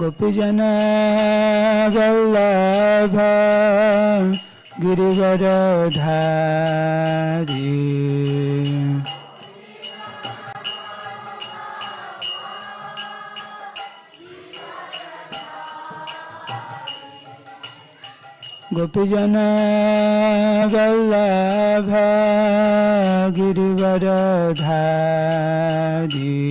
Gopijana Vallabha Girivaradhari Gopijana Vallabha Girivaradhari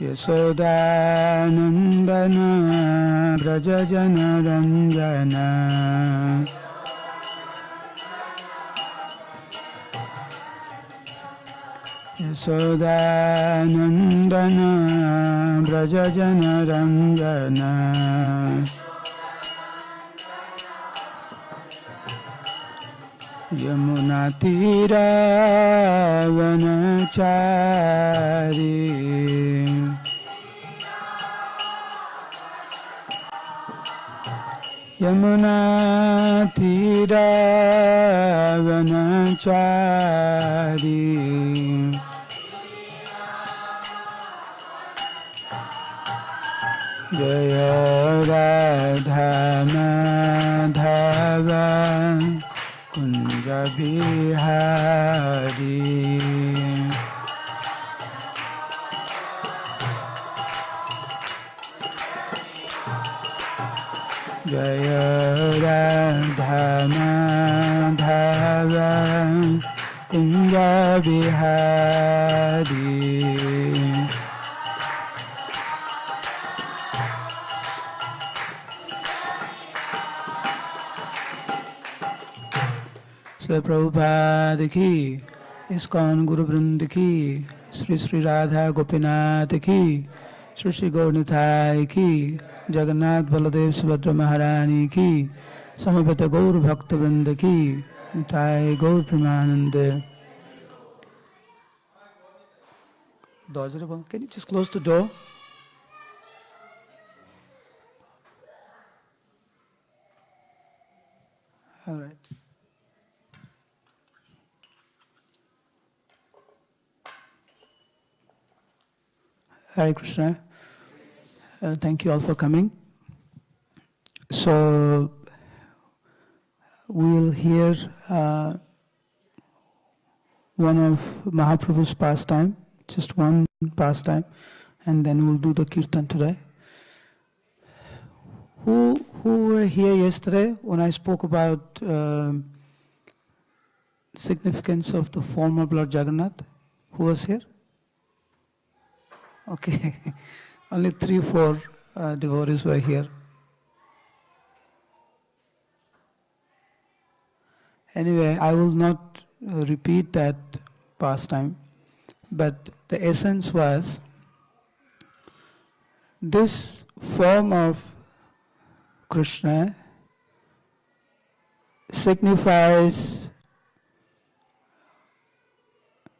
Yasodanandana Brajajana Ranjana Yasodanandana Brajajana Ranjana Yamunatira Vanachari Yamunatira Vanachari Jaya Radha Madhava Kunja Bihari Jaya Radha Madhava Kunja Bihari Srila Prabhupada ki, ISKCON Guru Vrinda ki, Sri Sri Radha Gopinath ki, Sri Sri Gaur Lila ki, Jagannath Baladev Subhadra Maharani ki, Samaveta Gaur Bhakta Vrinda ki, Nitai Gaur Premanande. Can you just close the door? All right. Hare Krishna. Thank you all for coming. So, we'll hear one of Mahaprabhu's pastime, just one pastime, and then we'll do the kirtan today. Who were here yesterday when I spoke about significance of the form of Lord Jagannath? Who was here? Okay, only 3-4 devotees were here. Anyway, I will not repeat that pastime, but the essence was this form of Krishna signifies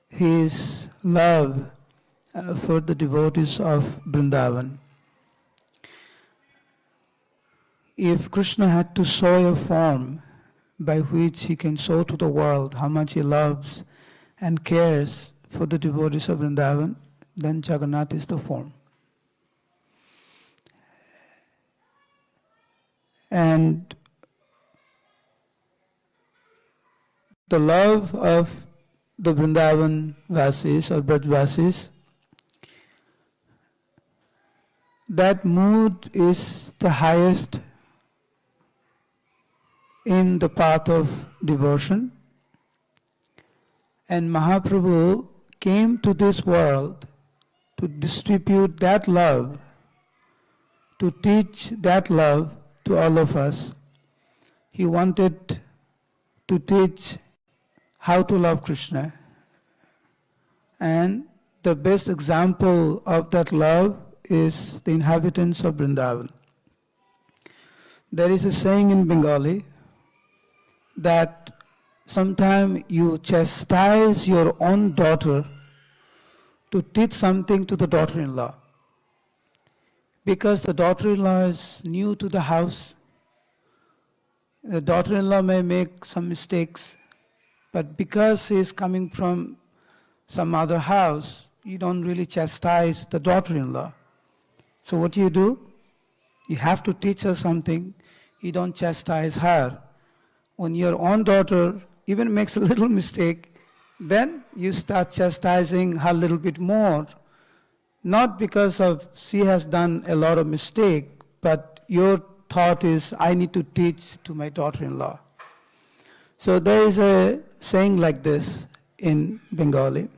his love for the devotees of Vrindavan. If Krishna had to show a form by which he can show to the world how much he loves and cares for the devotees of Vrindavan, then Jagannath is the form. And the love of the Vrindavan Vasis or Brajvasis, that mood is the highest in the path of devotion. And Mahaprabhu came to this world to distribute that love, to teach that love to all of us. He wanted to teach how to love Krishna. And the best example of that love is the inhabitants of Vrindavan. There is a saying in Bengali that sometimes you chastise your own daughter to teach something to the daughter-in-law. Because the daughter-in-law is new to the house, The daughter-in-law may make some mistakes, but because he is coming from some other house, you don't really chastise the daughter-in-law. So what do? You have to teach her something. You don't chastise her. When your own daughter even makes a little mistake, then you start chastising her a little bit more. Not because of she has done a lot of mistake, but your thought is, I need to teach to my daughter-in-law. So there is a saying like this in Bengali.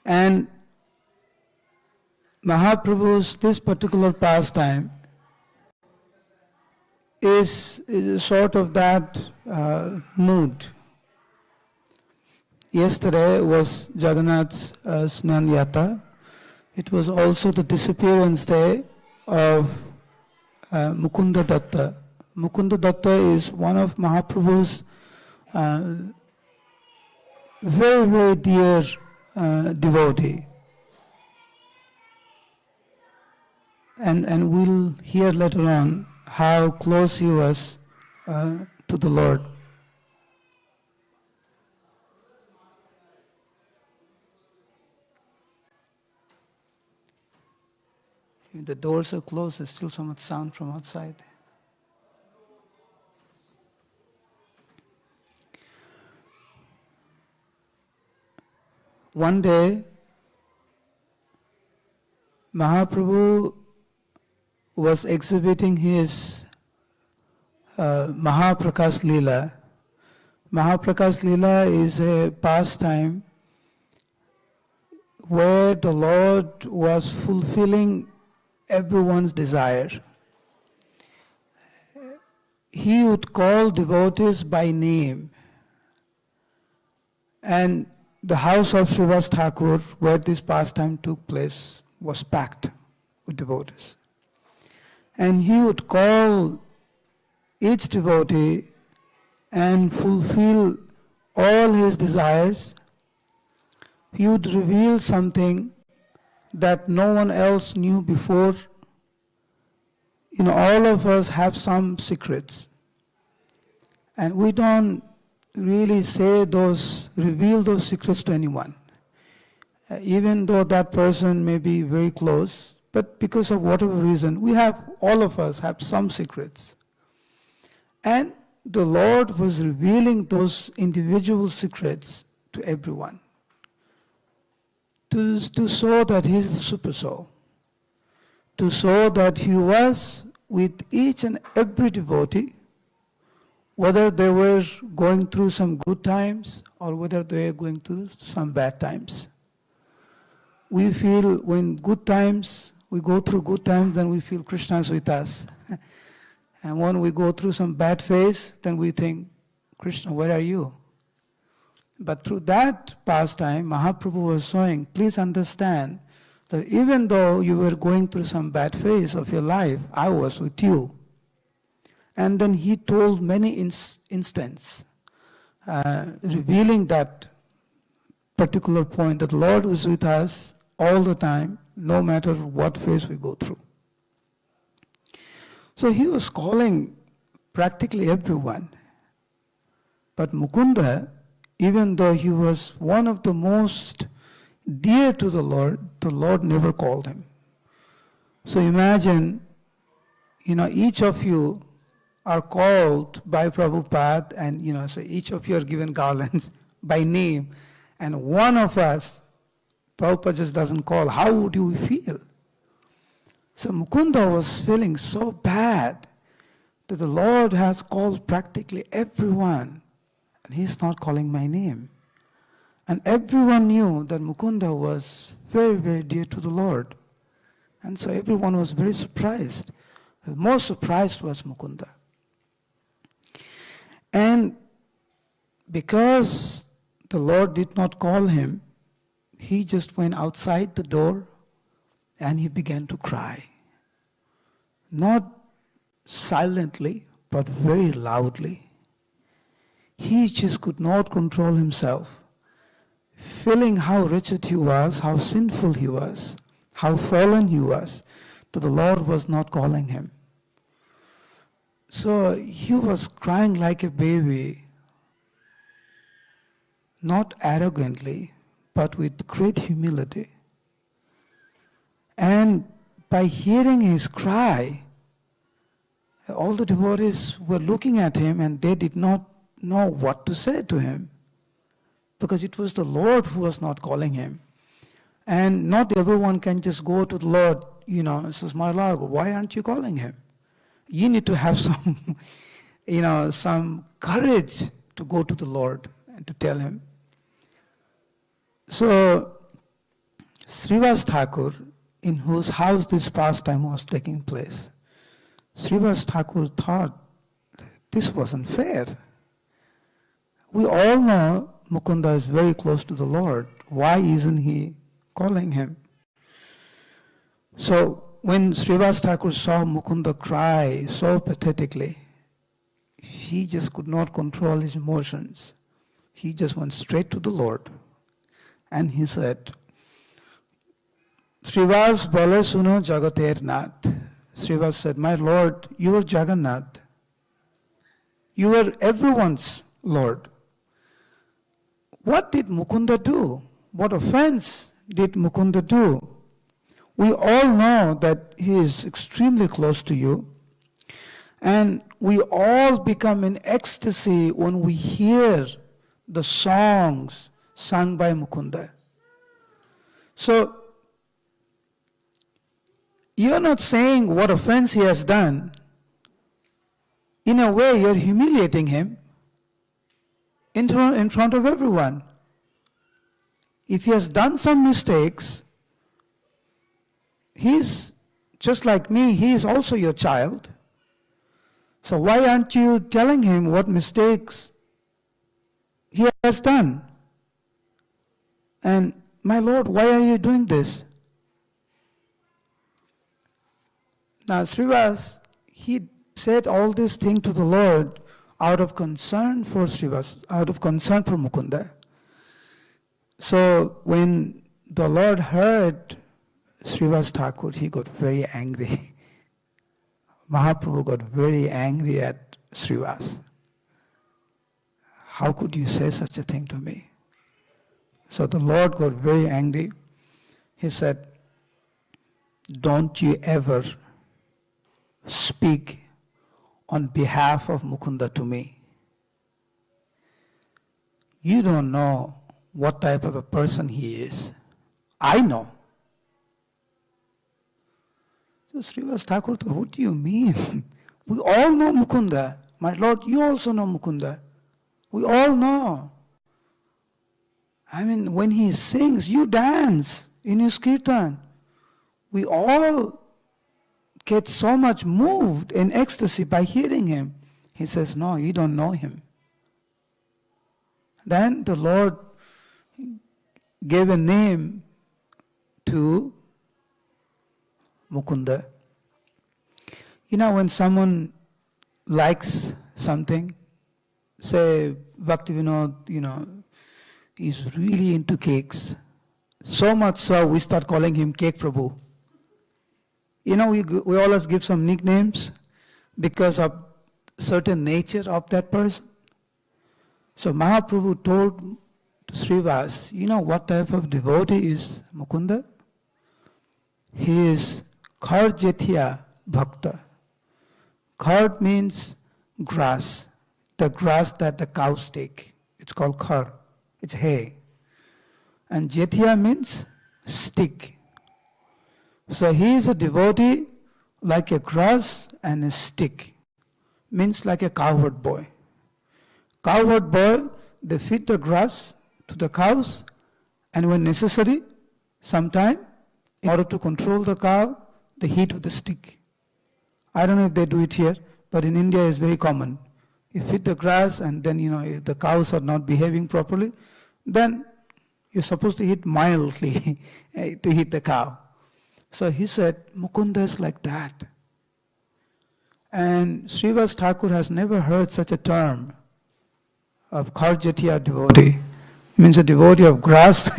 And Mahaprabhu's this particular pastime is sort of that mood. Yesterday was Jagannath's Snan Yatra. It was also the disappearance day of Mukunda Datta. Mukunda Datta is one of Mahaprabhu's very, very dear devotee. And we'll hear later on how close he was to the Lord. If the doors are closed, there's still so much sound from outside. One day, Mahaprabhu was exhibiting his Mahaprakash Lila. Mahaprakash Lila is a pastime where the Lord was fulfilling everyone's desire. He would call devotees by name. And the house of Srivas Thakur, where this pastime took place, was packed with devotees. And he would call each devotee and fulfill all his desires. He would reveal something that no one else knew before. You know, all of us have some secrets. And we don't really reveal those secrets to anyone. Even though that person may be very close, but because of whatever reason, all of us have some secrets. And the Lord was revealing those individual secrets to everyone, to show that He is the super soul, to show that He was with each and every devotee, whether they were going through some good times or whether they were going through some bad times. We feel when good times, we go through good times, then we feel Krishna is with us. And when we go through some bad phase, then we think, Krishna, where are you? But through that pastime, Mahaprabhu was showing, please understand that even though you were going through some bad phase of your life, I was with you. And then he told many instances, revealing that particular point, that Lord was with us all the time, no matter what phase we go through. So he was calling practically everyone. But Mukunda, even though he was one of the most dear to the Lord never called him. So imagine, each of you are called by Prabhupada, and so each of you are given garlands by name, and one of us, Prabhupada just doesn't call. How would you feel? So Mukunda was feeling so bad that the Lord has called practically everyone, and He's not calling my name. And everyone knew that Mukunda was very, very dear to the Lord. And so everyone was very surprised. The most surprised was Mukunda. And because the Lord did not call him, he just went outside the door and he began to cry. Not silently, but very loudly. He just could not control himself, feeling how wretched he was, how sinful he was, how fallen he was, that the Lord was not calling him. So he was crying like a baby, not arrogantly, but with great humility. And by hearing his cry, all the devotees were looking at him and they did not know what to say to him, because it was the Lord who was not calling him. And not everyone can just go to the Lord, says, my Lord, why aren't you calling him? You need to have some, some courage to go to the Lord and to tell him. So, Srivas Thakur, in whose house this pastime was taking place, Srivas Thakur thought this wasn't fair. We all know Mukunda is very close to the Lord. Why isn't he calling him? So when Srivas Thakur saw Mukunda cry so pathetically, he just could not control his emotions. He just went straight to the Lord and he said, Srivas bole suno jagater nath. Srivas said, my Lord, you are Jagannath. You are everyone's Lord. What did Mukunda do? What offense did Mukunda do? We all know that he is extremely close to you. And we all become in ecstasy when we hear the songs sung by Mukunda. So, you're not saying what offense he has done. In a way, you're humiliating him in front of everyone. If he has done some mistakes, he's just like me, he is also your child. So why aren't you telling him what mistakes he has done? And my Lord, why are you doing this? Now Srivas, he said all these things to the Lord out of concern for Srivas, out of concern for Mukunda. So when the Lord heard Srivas Thakur, he got very angry. Mahaprabhu got very angry at Srivas. How could you say such a thing to me? So the Lord got very angry. He said, don't you ever speak on behalf of Mukunda to me. You don't know what type of a person he is. I know. So Srivas Thakur thought, what do you mean? We all know Mukunda. My Lord, you also know Mukunda. We all know. I mean, when he sings, you dance in his kirtan. We all get so much moved in ecstasy by hearing him. He says, no, you don't know him. Then the Lord gave a name to Mukunda. You know, when someone likes something, say Bhaktivinoda, he's really into cakes. So much so, we start calling him Cake Prabhu. We always give some nicknames because of certain nature of that person. So Mahaprabhu told to Srivas, you know what type of devotee is Mukunda? He is Khar Jethya Bhakta. Khar means grass, the grass that the cows take. It's called khar. It's hay. And Jethya means stick. So he is a devotee like a grass and a stick. Means like a cowherd boy. Cowherd boy, they feed the grass to the cows, and when necessary, sometime, in order to control the cow, they hit with a stick. I don't know if they do it here, but in India it's very common. You feed the grass, and then, if the cows are not behaving properly, then you're supposed to hit mildly to hit the cow. So he said, Mukunda is like that. And Srivas Thakur has never heard such a term of Kharjatiya devotee. It means a devotee of grass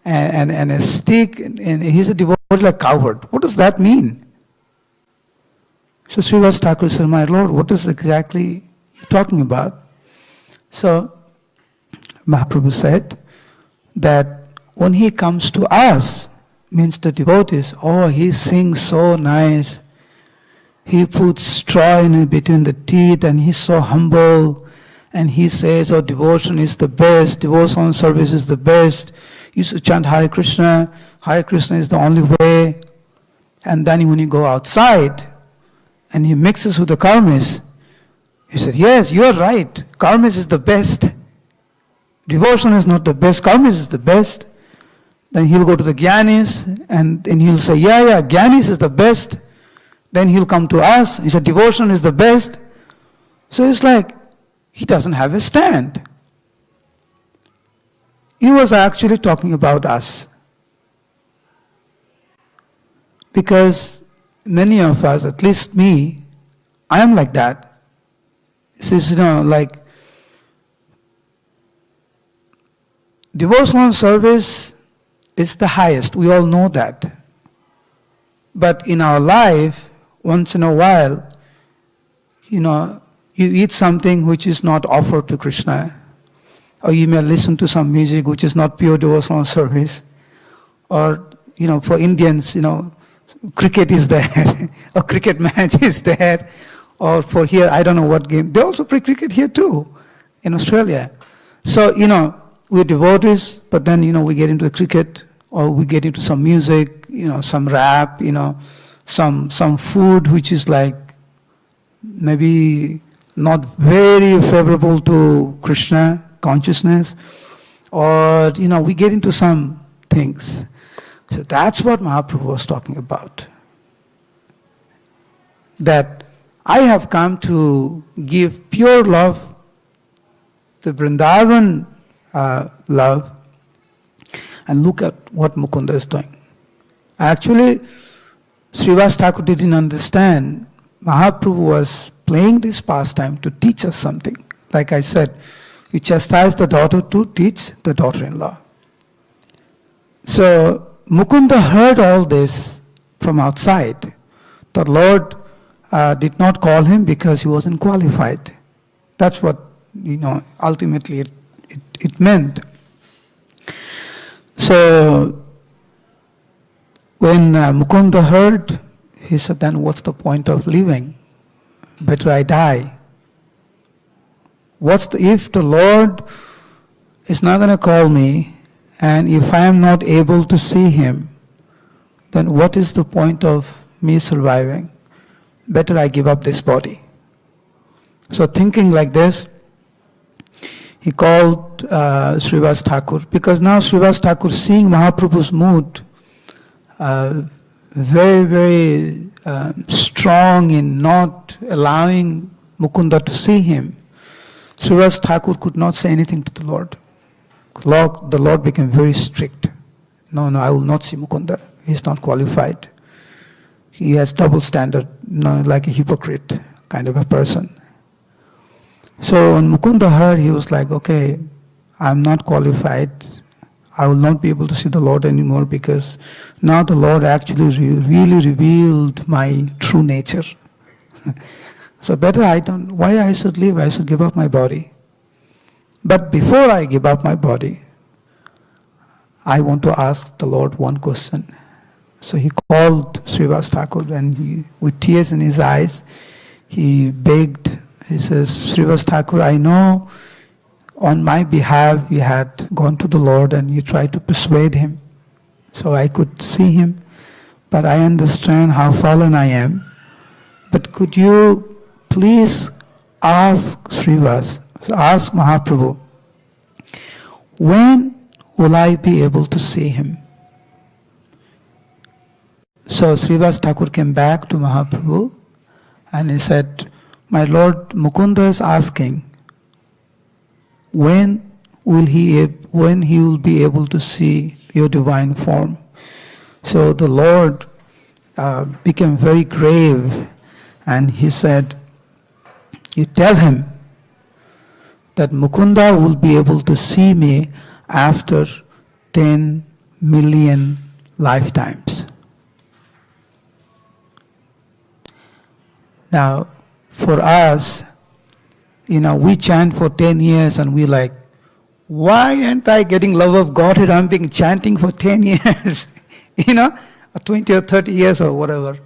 and a stick, and he's a devotee like cowherd. What does that mean? So Srivas Thakur said, my Lord, what is exactly you talking about? So Mahaprabhu said that when he comes to us, means the devotees, oh, he sings so nice. He puts straw in between the teeth and he's so humble. And he says, oh, devotion is the best, devotional service is the best. You should chant Hare Krishna is the only way. And then when you go outside and he mixes with the karmis, he said, yes, you're right, karmis is the best. Devotion is not the best, karmis is the best. Then he'll go to the Gyanis and he'll say, yeah, Gyanis is the best. Then he'll come to us, he said, devotion is the best. So it's like, he doesn't have a stand. He was actually talking about us. Because many of us, at least me, I am like that. This is, like, devotional service is the highest. We all know that. But in our life, once in a while, you eat something which is not offered to Krishna. Or you may listen to some music which is not pure devotional service. Or, for Indians, cricket is there. A cricket match is there. Or for here, I don't know what game. They also play cricket here too, in Australia. So, we're devotees, but then, we get into the cricket, or we get into some music, some rap, some food which is like maybe not very favorable to Krishna consciousness, or, we get into some things. So that's what Mahaprabhu was talking about. That I have come to give pure love, the Vrindavan love, and look at what Mukunda is doing. Actually, Srivas Thakur didn't understand. Mahaprabhu was playing this pastime to teach us something. Like I said, you chastise the daughter to teach the daughter-in-law. So Mukunda heard all this from outside. The Lord did not call him because he wasn't qualified. That's what, ultimately it meant. So when Mukunda heard, he said, then what's the point of living? Better I die. If the Lord is not going to call me, and if I am not able to see him, then what is the point of me surviving? Better I give up this body. So thinking like this, he called Srivas Thakur, because now Srivas Thakur, seeing Mahaprabhu's mood, very, very strong in not allowing Mukunda to see him, Srivas Thakur could not say anything to the Lord. The Lord became very strict. No, I will not see Mukunda. He's not qualified. He has double standard, like a hypocrite kind of a person. So when Mukunda heard, he was like, okay, I'm not qualified. I will not be able to see the Lord anymore, because now the Lord actually really revealed my true nature. So better why I should live? I should give up my body. But before I give up my body, I want to ask the Lord one question. So he called Srivas Thakur, and with tears in his eyes, he begged. He says, Srivas Thakur, I know on my behalf you had gone to the Lord and you tried to persuade him so I could see him, but I understand how fallen I am. But could you please ask Mahaprabhu, when will I be able to see him? So Srivas Thakur came back to Mahaprabhu and he said, my Lord, Mukunda is asking, when he will be able to see your divine form? So the Lord became very grave, and he said, you tell him that Mukunda will be able to see me after 10 million lifetimes. Now, for us, we chant for 10 years and we like, why ain't I getting love of God if I'm being chanting for 10 years? Or 20 or 30 years or whatever.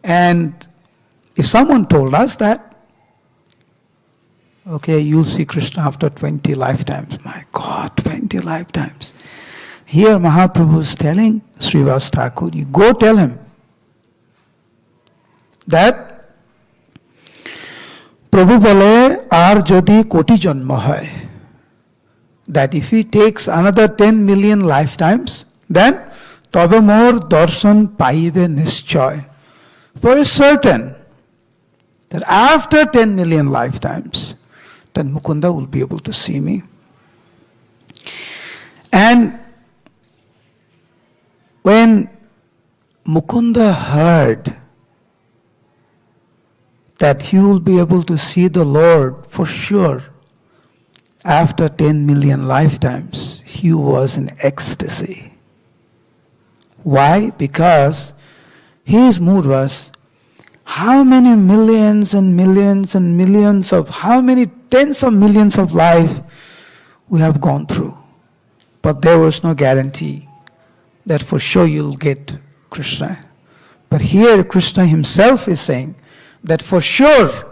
And if someone told us that, okay, you'll see Krishna after 20 lifetimes. My God, 20 lifetimes. Here Mahaprabhu is telling Srivas Thakur, you go tell him that Prabhu bole ar jodi koti janma hai, that if he takes another 10 million lifetimes, then tobe mor darshan paibe nischoy. For it's certain that after 10 million lifetimes, then Mukunda will be able to see me. And when Mukunda heard that he will be able to see the Lord for sure after 10 million lifetimes, he was in ecstasy. Why? Because his mood was, how many millions and millions and millions of, how many tens of millions of life we have gone through. But there was no guarantee that for sure you'll get Krishna. But here Krishna himself is saying that for sure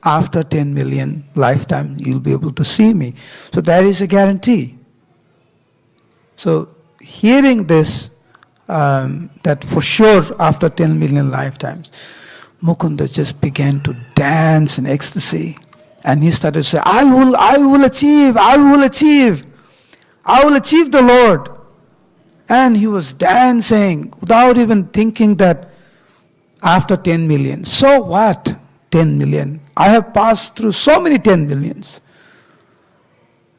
after 10 million lifetime you'll be able to see me. So that is a guarantee. So hearing this, that for sure after 10 million lifetimes, Mukunda just began to dance in ecstasy. And he started to say, I will achieve the Lord. And he was dancing without even thinking that after 10 million. So what? 10 million. I have passed through so many 10 millions.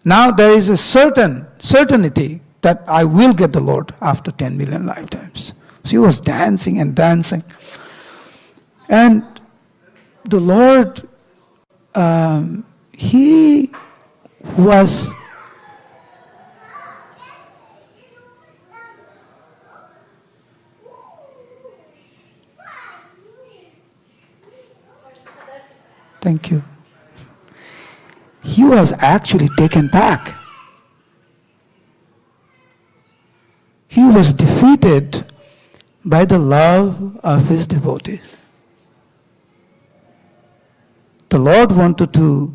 Now there is a certainty that I will get the Lord after 10 million lifetimes. So he was dancing and dancing. And the Lord, he was thank you. He was actually taken back. He was defeated by the love of his devotees. The Lord wanted to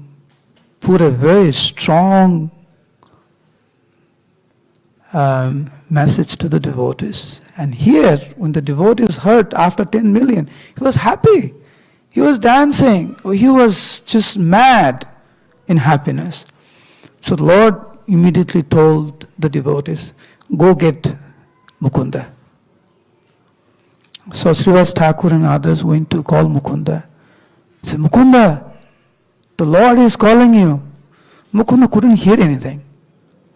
put a very strong message to the devotees. And here, when the devotees heard after 10 million, he was happy. He was dancing. He was just mad in happiness. So the Lord immediately told the devotees, go get Mukunda. So Srivas Thakur and others went to call Mukunda. He said, Mukunda, the Lord is calling you. Mukunda couldn't hear anything.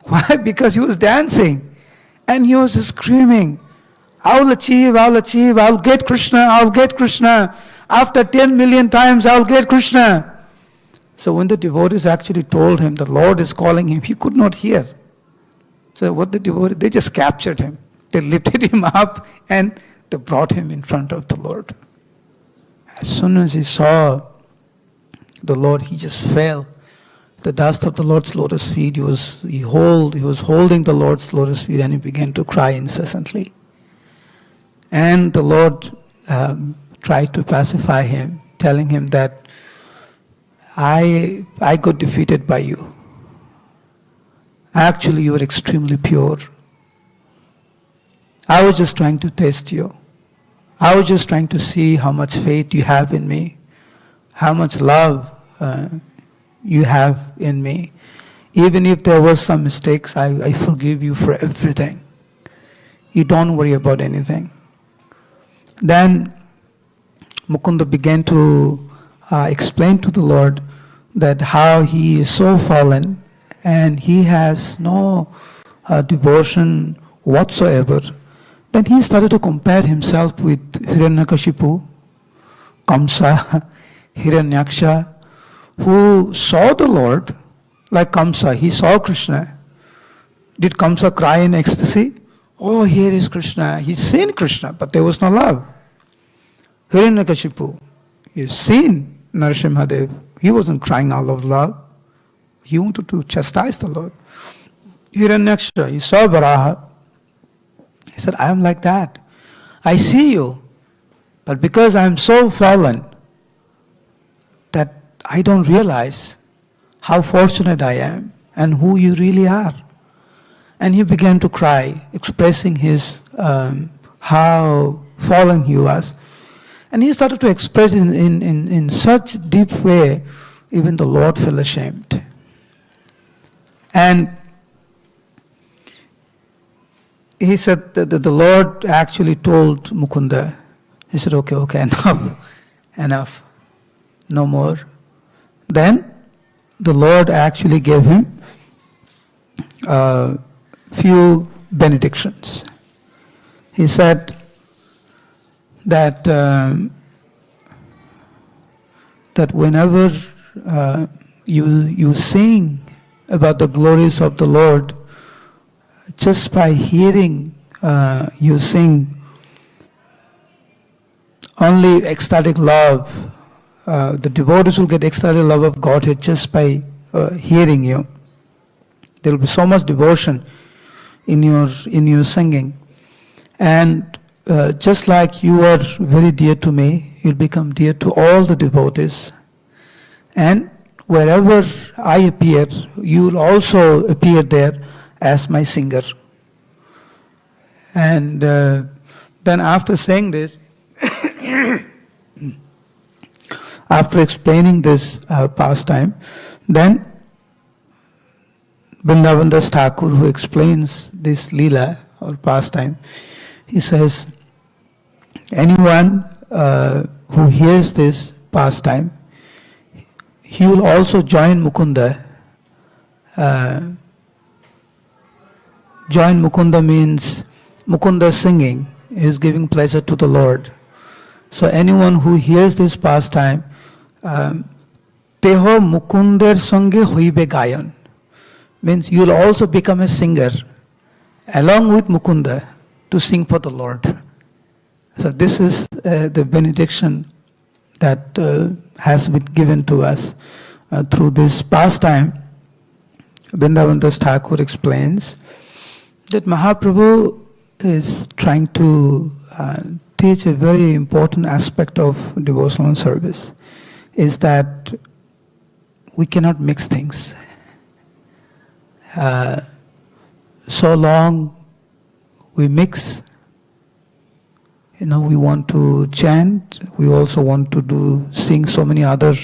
Why? Because he was dancing. And he was screaming, I will achieve, I'll get Krishna. After 10 million times, I'll get Krishna. So when the devotees actually told him the Lord is calling him, he could not hear. So what the devotees, they just captured him. They lifted him up and they brought him in front of the Lord. As soon as he saw the Lord, he just fell. The dust of the Lord's lotus feet, he was holding the Lord's lotus feet and he began to cry incessantly. And the Lord tried to pacify him, telling him that I got defeated by you. Actually, you are extremely pure. I was just trying to test you. I was just trying to see how much faith you have in me, how much love you have in me. Even if there was some mistakes, I forgive you for everything. You don't worry about anything. Then Mukunda began to explain to the Lord that how he is so fallen and he has no devotion whatsoever. Then he started to compare himself with Hiranyakashipu, Kamsa, Hiranyaksha, who saw the Lord like Kamsa. He saw Krishna. Did Kamsa cry in ecstasy? Oh, here is Krishna. He's seen Krishna, but there was no love. Hiranyakashipu, You've seen Narasimhadev. He wasn't crying out of love. He wanted to chastise the Lord. Hiranyaksha, you saw Varaha. He said, I am like that. I see you, but because I am so fallen that I don't realize how fortunate I am and who you really are. And he began to cry, expressing his how fallen he was. And he started to express in such deep way, even the Lord felt ashamed. And he said that the Lord actually told Mukunda, he said, okay, enough, no more. Then the Lord actually gave him a few benedictions. He said that that whenever you sing about the glories of the Lord, just by hearing you sing, only ecstatic love, the devotees will get ecstatic love of Godhead just by hearing you. There will be so much devotion in your singing. And just like you are very dear to me, you'll become dear to all the devotees. And wherever I appear, you will also appear there as my singer. And then after saying this, after explaining this pastime, then Vrindavan Das Thakur, who explains this Leela or pastime, he says, anyone who hears this pastime, he will also join Mukunda. Join Mukunda means Mukunda singing is giving pleasure to the Lord. So anyone who hears this pastime, Teho Mukunder Sange Hoibe Gayan, means you will also become a singer along with Mukunda to sing for the Lord. So this is the benediction that has been given to us through this pastime. Vrindavan Das Thakur explains that Mahaprabhu is trying to teach a very important aspect of devotional service, is that we cannot mix things. So long we mix, we want to chant, we also want to sing so many other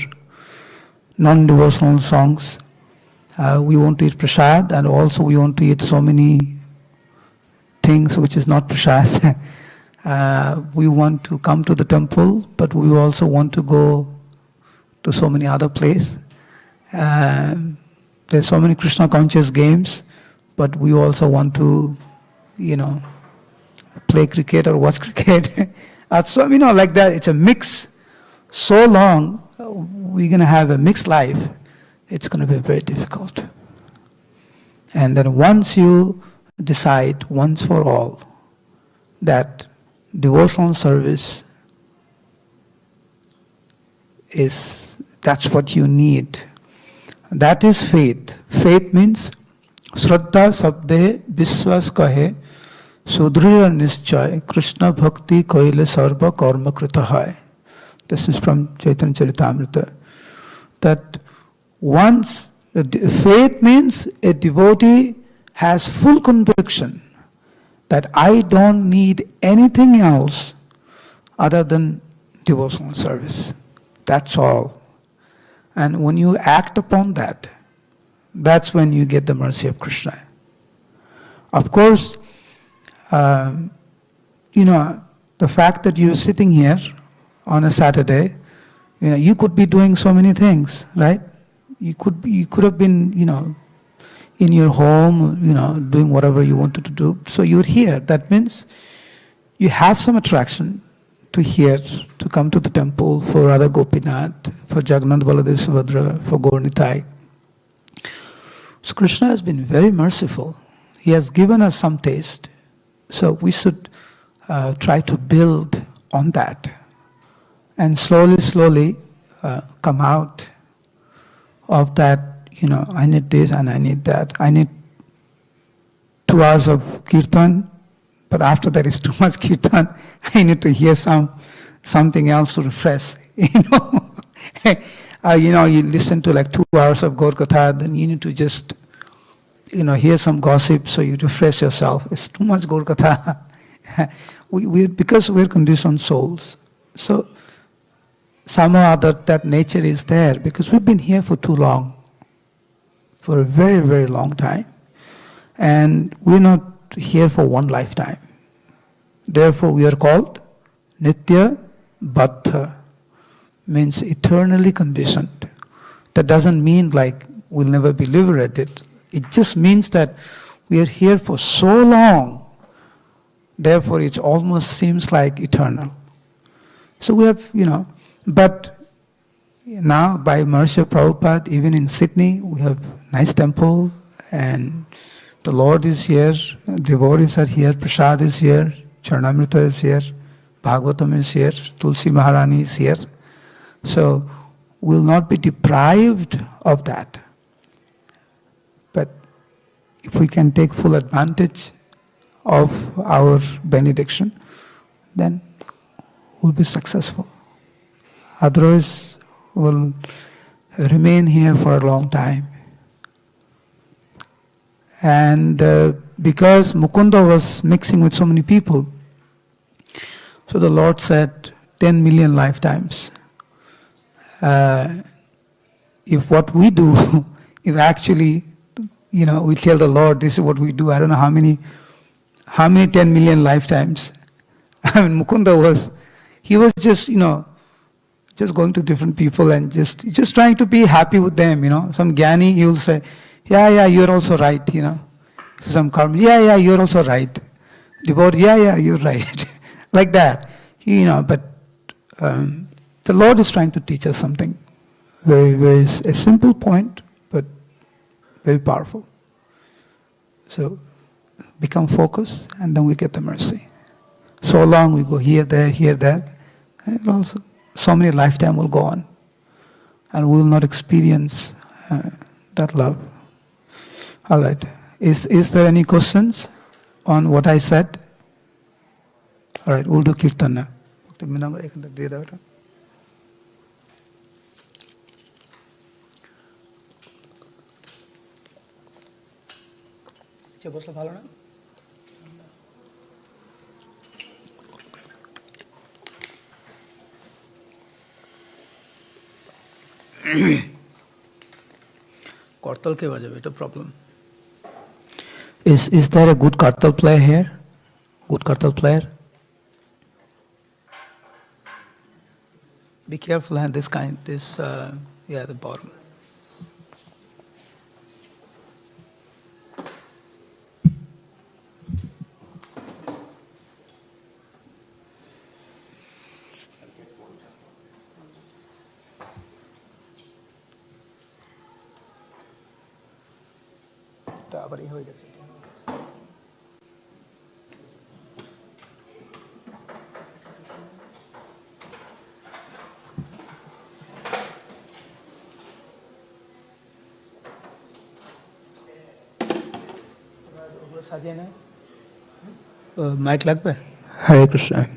non-devotional songs. We want to eat prasad, and also we want to eat so many things which is not prasad. We want to come to the temple, but we also want to go to so many other places. There's so many Krishna conscious games, but we also want to, play cricket or watch cricket. So, like that, it's a mix. So long we're going to have a mixed life, it's going to be very difficult. And then once you decide once for all that devotional service that's what you need. That is faith. Faith means Shraddha Sabde Viswas Kahe Sudrira Nischay Krishna Bhakti Koile Sarva Karma Krita Hai. This is from Chaitanya Charitamrita. That once, faith means a devotee has full conviction that I don't need anything else other than devotional service. That's all. And when you act upon that, that's when you get the mercy of Krishna. Of course, the fact that you're sitting here on a Saturday, you could be doing so many things, right? You could have been, in your home, doing whatever you wanted to do. So you're here. That means you have some attraction to here, to come to the temple for Radha Gopinath, for Jagannath Baladev Subhadra, for Gaur Nitai. So Krishna has been very merciful. He has given us some taste. So we should try to build on that. and slowly, slowly come out of that, I need this and I need that. I need 2 hours of kirtan, but after that is too much kirtan. I need to hear something else to refresh. You listen to like 2 hours of Gaur Katha, then you need to just, hear some gossip so you refresh yourself. It's too much Gaur Katha. Because we're conditioned souls. So somehow that nature is there because we've been here for too long, for a very, very long time. And we're not here for one lifetime. Therefore, we are called Nitya Baddha, means eternally conditioned. That doesn't mean like we'll never be liberated. It just means that we are here for so long, therefore it almost seems like eternal. So we have, but now by mercy of Prabhupada, even in Sydney, we have nice temple and the Lord is here, devotees are here, Prasad is here, Charanamrita is here, Bhagavatam is here, Tulsi Maharani is here. So we'll not be deprived of that. But if we can take full advantage of our benediction, then we'll be successful. Otherwise, we'll remain here for a long time. And because Mukunda was mixing with so many people, so the Lord said 10 million lifetimes. If what we do, if actually, we tell the Lord, this is what we do, I don't know how many 10 million lifetimes. I mean, Mukunda he was just, just going to different people and just trying to be happy with them, Some Gyani, he will say, yeah, you're also right, Some karma, yeah, you're also right. Devotee, yeah, you're right. Like that, but the Lord is trying to teach us something. Very, very, a simple point, but very powerful. So, become focused, and then we get the mercy. So long we go here, there, and also so many lifetime will go on, and we will not experience that love. All right. Is there any questions on what I said? All right, we'll do kirtan now. Kartal ke wajah beta problem. Is there a good kartal player here? Good kartal player? Be careful, and the bottom. Mic lag pe? Hare Krishna.